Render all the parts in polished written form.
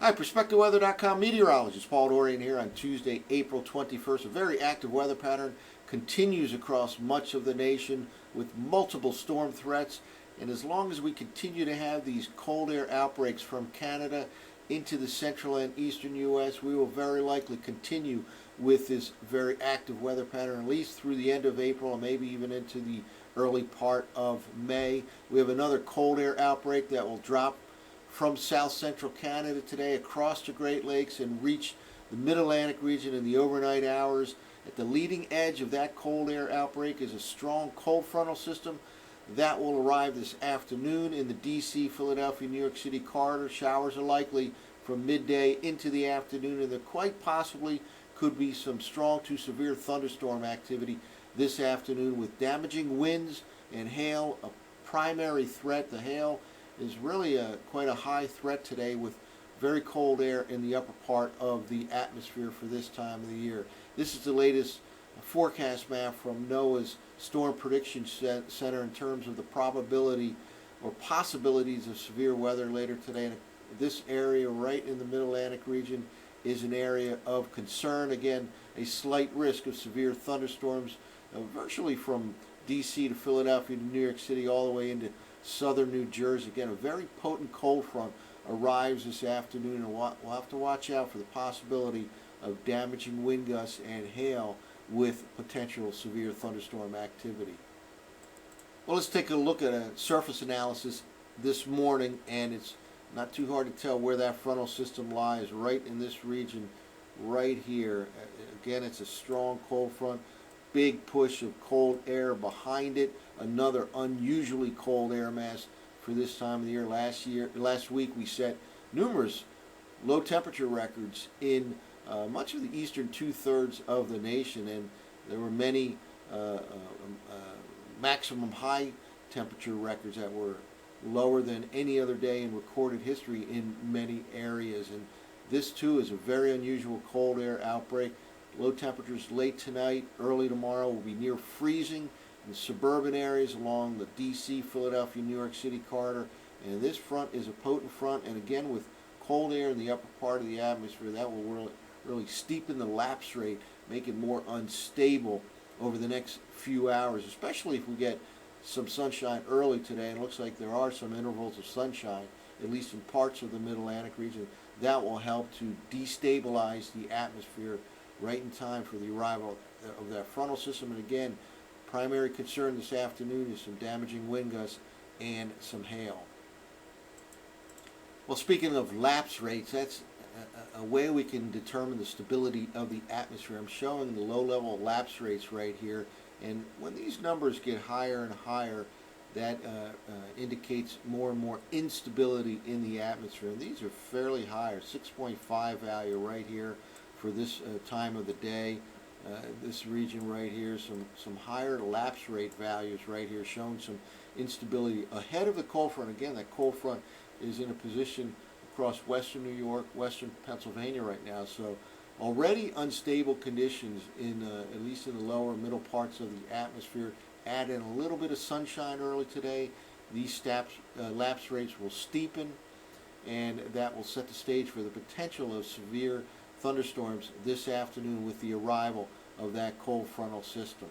Hi, PerspectiveWeather.com meteorologist Paul Dorian here on Tuesday, April 21st. A very active weather pattern continues across much of the nation with multiple storm threats. And as long as we continue to have these cold air outbreaks from Canada into the central and eastern U.S., we will very likely continue with this very active weather pattern, at least through the end of April and maybe even into the early part of May. We have another cold air outbreak that will drop from south central Canada today across the Great Lakes and reach the mid-Atlantic region in the overnight hours. At the leading edge of that cold air outbreak is a strong cold frontal system that will arrive this afternoon in the D.C., Philadelphia, New York City corridor. Showers are likely from midday into the afternoon, and there quite possibly could be some strong to severe thunderstorm activity this afternoon with damaging winds and hail a primary threat. The hail is really quite a high threat today with very cold air in the upper part of the atmosphere for this time of the year. This is the latest forecast map from NOAA's Storm Prediction Center in terms of the probability or possibilities of severe weather later today. And this area right in the Mid-Atlantic region is an area of concern. Again, a slight risk of severe thunderstorms virtually from D.C. to Philadelphia to New York City all the way into southern New Jersey. Again, a very potent cold front arrives this afternoon, and we'll have to watch out for the possibility of damaging wind gusts and hail with potential severe thunderstorm activity. Well, let's take a look at a surface analysis this morning, and it's not too hard to tell where that frontal system lies, right in this region right here. Again, it's a strong cold front, big push of cold air behind it, another unusually cold air mass for this time of the year. Last week we set numerous low temperature records in much of the eastern two-thirds of the nation, and there were many maximum high temperature records that were lower than any other day in recorded history in many areas. And this too is a very unusual cold air outbreak. Low temperatures late tonight, early tomorrow will be near freezing in suburban areas along the D.C., Philadelphia, New York City corridor. And this front is a potent front, and again with cold air in the upper part of the atmosphere, that will really steepen the lapse rate, make it more unstable over the next few hours, especially if we get some sunshine early today. And it looks like there are some intervals of sunshine, at least in parts of the Mid-Atlantic region. That will help to destabilize the atmosphere right in time for the arrival of that frontal system. And again, primary concern this afternoon is some damaging wind gusts and some hail. Well, speaking of lapse rates, that's a way we can determine the stability of the atmosphere. I'm showing the low-level lapse rates right here, and when these numbers get higher and higher, that indicates more and more instability in the atmosphere. And these are fairly high, 6.5 value right here for this time of the day. This region right here, some higher lapse rate values right here, showing some instability ahead of the cold front. Again, that cold front is in a position across western New York, western Pennsylvania right now. So already unstable conditions in at least in the lower middle parts of the atmosphere. Add in a little bit of sunshine early today, these lapse rates will steepen, and that will set the stage for the potential of severe thunderstorms this afternoon with the arrival of that cold frontal system.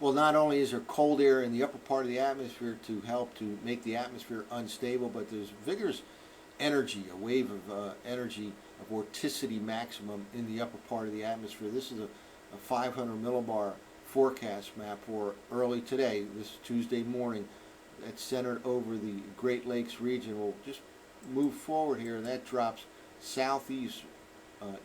Well, not only is there cold air in the upper part of the atmosphere to help to make the atmosphere unstable, but there's vigorous energy, a wave of energy, of vorticity maximum in the upper part of the atmosphere. This is a 500 millibar forecast map for early today, this Tuesday morning, that's centered over the Great Lakes region. We'll just move forward here, and that drops southeast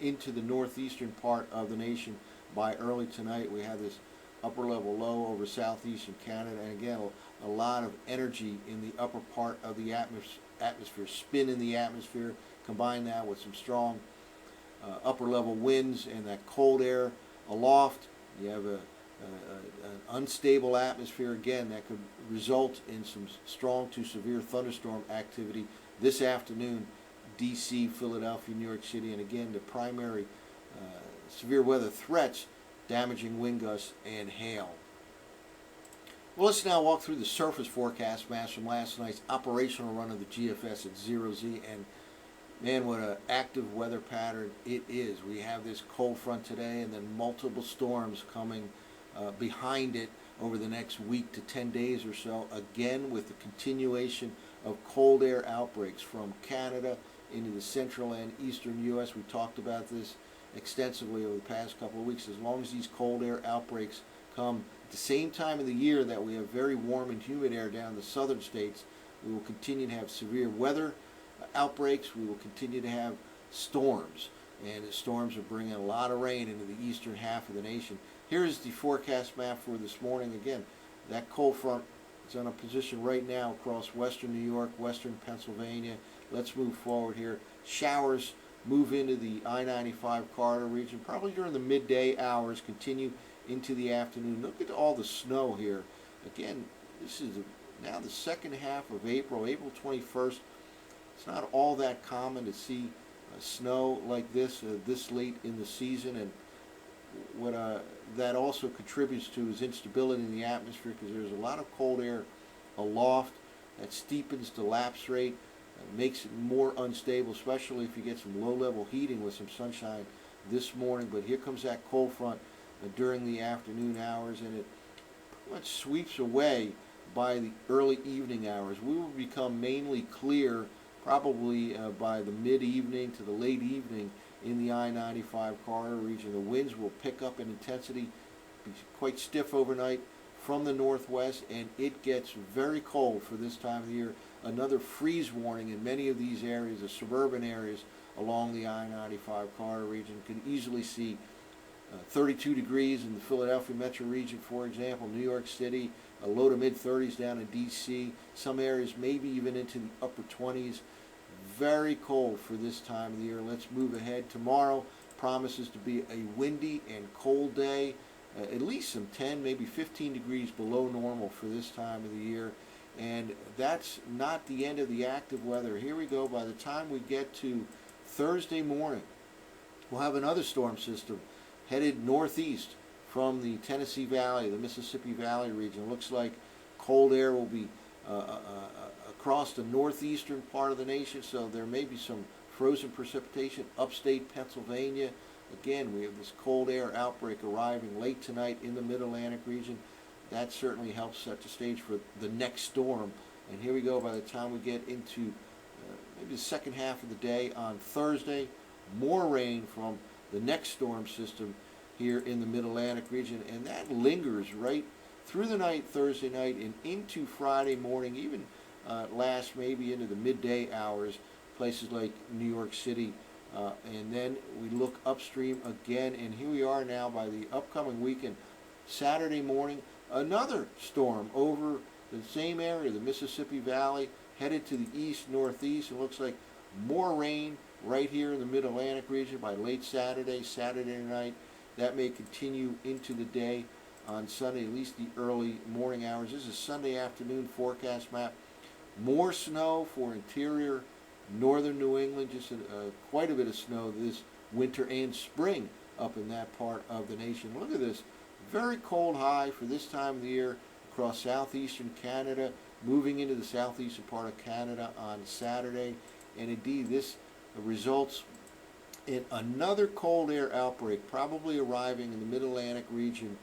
into the northeastern part of the nation by early tonight. We have this upper level low over southeastern Canada, and again a lot of energy in the upper part of the atmosphere, spin in the atmosphere. Combine that with some strong upper level winds and that cold air aloft, you have an unstable atmosphere again that could result in some strong to severe thunderstorm activity this afternoon, D.C., Philadelphia, New York City, and again the primary severe weather threats, damaging wind gusts and hail. Well, let's now walk through the surface forecast maps from last night's operational run of the GFS at 0Z, and Man, what an active weather pattern it is. We have this cold front today and then multiple storms coming behind it over the next week to 10 days or so, again with the continuation of cold air outbreaks from Canada into the central and eastern U.S. We talked about this extensively over the past couple of weeks. As long as these cold air outbreaks come at the same time of the year that we have very warm and humid air down in the southern states, we will continue to have severe weather outbreaks. We will continue to have storms, and the storms are bringing a lot of rain into the eastern half of the nation. Here's the forecast map for this morning. Again, that cold front is on a position right now across western New York, western Pennsylvania. Let's move forward here. Showers move into the I-95 corridor region probably during the midday hours, continue into the afternoon. Look at all the snow here. Again, this is now the second half of April, April 21st. It's not all that common to see snow like this late in the season, and what that also contributes to is instability in the atmosphere, because there's a lot of cold air aloft that steepens the lapse rate, makes it more unstable, especially if you get some low-level heating with some sunshine this morning. But here comes that cold front during the afternoon hours, and it pretty much sweeps away by the early evening hours. We will become mainly clear probably by the mid-evening to the late evening in the I-95 corridor region. The winds will pick up in intensity, be quite stiff overnight from the northwest, and it gets very cold for this time of the year. Another freeze warning in many of these areas, the suburban areas along the I-95 corridor region. Can easily see 32 degrees in the Philadelphia metro region, for example. New York City, a low to mid-30s down in D.C. Some areas maybe even into the upper 20s. Very cold for this time of the year. Let's move ahead. Tomorrow promises to be a windy and cold day, at least some 10, maybe 15 degrees below normal for this time of the year. And that's not the end of the active weather. Here we go. By the time we get to Thursday morning, we'll have another storm system headed northeast from the Tennessee Valley, the Mississippi Valley region. It looks like cold air will be across the northeastern part of the nation, so there may be some frozen precipitation upstate Pennsylvania. Again, we have this cold air outbreak arriving late tonight in the mid-Atlantic region. That certainly helps set the stage for the next storm. And here we go. By the time we get into maybe the second half of the day on Thursday, more rain from the next storm system here in the mid-Atlantic region, and that lingers right through the night, Thursday night, and into Friday morning, even last maybe into the midday hours, places like New York City. And then we look upstream again, and here we are now by the upcoming weekend. Saturday morning, another storm over the same area, the Mississippi Valley, headed to the east-northeast. It looks like more rain right here in the mid-Atlantic region by late Saturday night. That may continue into the day on Sunday, at least the early morning hours. This is Sunday afternoon forecast map. More snow for interior northern New England, just quite a bit of snow this winter and spring up in that part of the nation. Look at this, very cold high for this time of the year across southeastern Canada, moving into the southeastern part of Canada on Saturday. And indeed, this results in another cold air outbreak, probably arriving in the mid-Atlantic region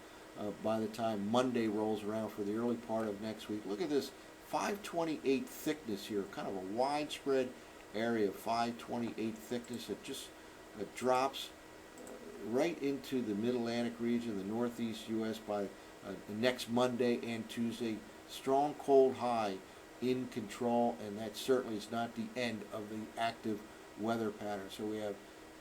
by the time Monday rolls around for the early part of next week. Look at this, 528 thickness here, kind of a widespread area of 528 thickness that just drops right into the mid-Atlantic region, the northeast U.S. by the next Monday and Tuesday. Strong cold high in control, and that certainly is not the end of the active weather pattern. So we have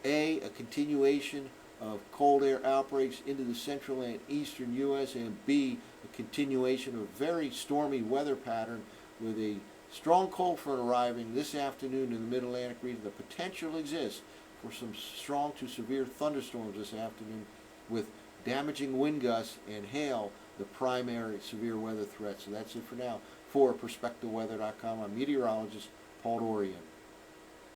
a continuation of cold air outbreaks into the central and eastern U.S., and B, a continuation of a very stormy weather pattern with a strong cold front arriving this afternoon in the mid-Atlantic region. The potential exists for some strong to severe thunderstorms this afternoon, with damaging wind gusts and hail the primary severe weather threats. So that's it for now. For PerspectiveWeather.com, I'm meteorologist Paul Dorian.